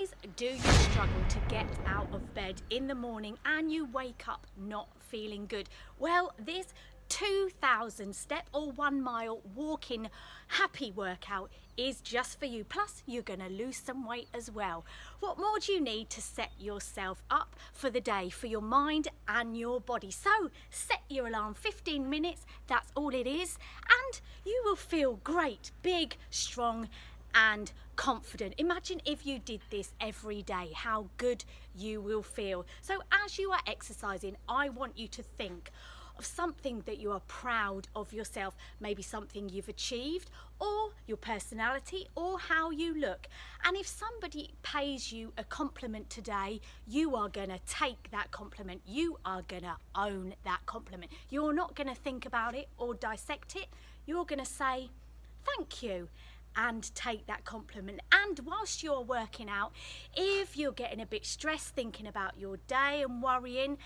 Guys, do you struggle to get out of bed in the morning and you wake up not feeling good? Well, this 2,000 step or 1 mile walking happy workout is just for you. Plus, you're going to lose some weight as well. What more do you need to set yourself up for the day, for your mind and your body? So, set your alarm 15 minutes, that's all it is, and you will feel great, big, strong, and confident. Imagine if you did this every day, how good you will feel. So as you are exercising, I want you to think of something that you are proud of yourself, maybe something you've achieved, or your personality, or how you look. And if somebody pays you a compliment today, you are going to take that compliment. You are going to own that compliment. You're not going to think about it or dissect it. You're going to say, thank you, and take that compliment. And whilst you're working out, if you're getting a bit stressed thinking about your day and worrying,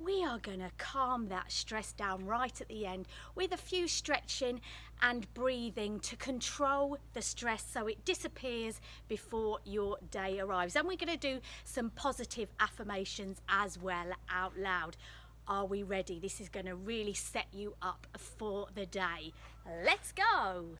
we are going to calm that stress down right at the end with a few stretching and breathing to control the stress so it disappears before your day arrives. And we're going to do some positive affirmations as well out loud. Are we ready? This is going to really set you up for the day. Let's go.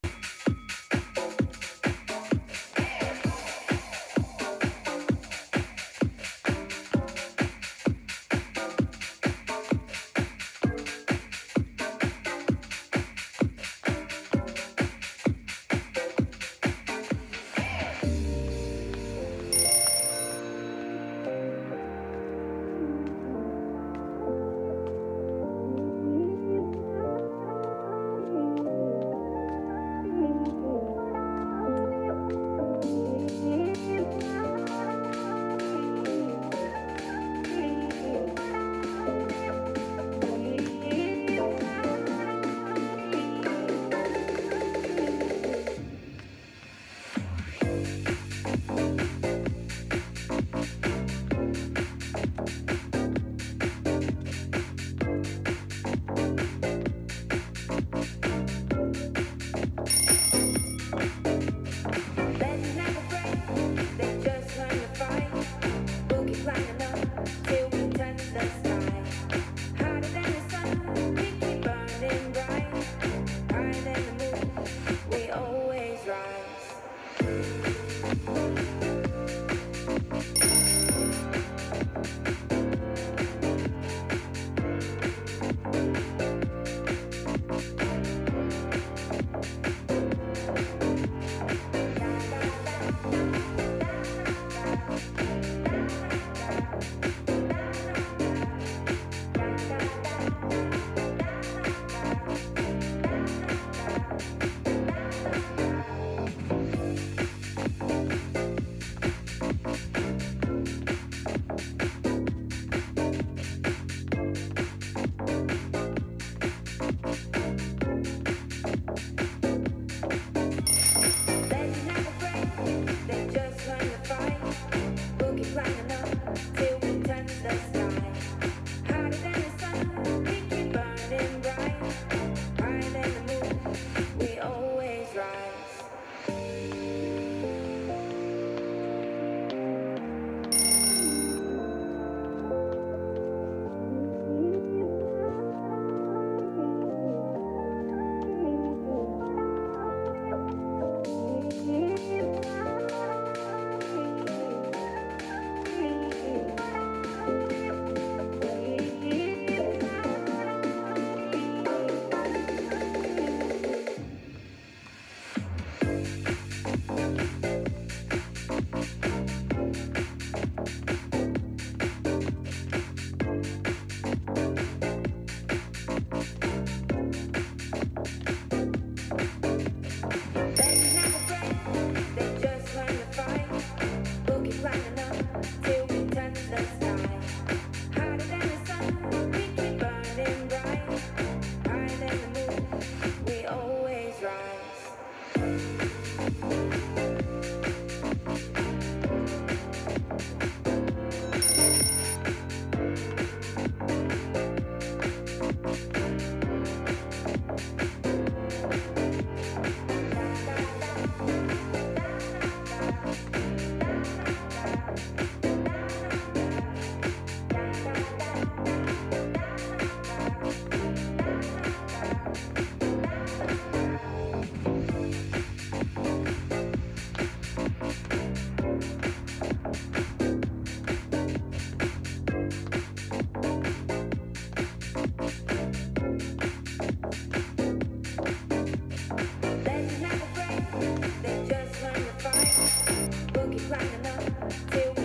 till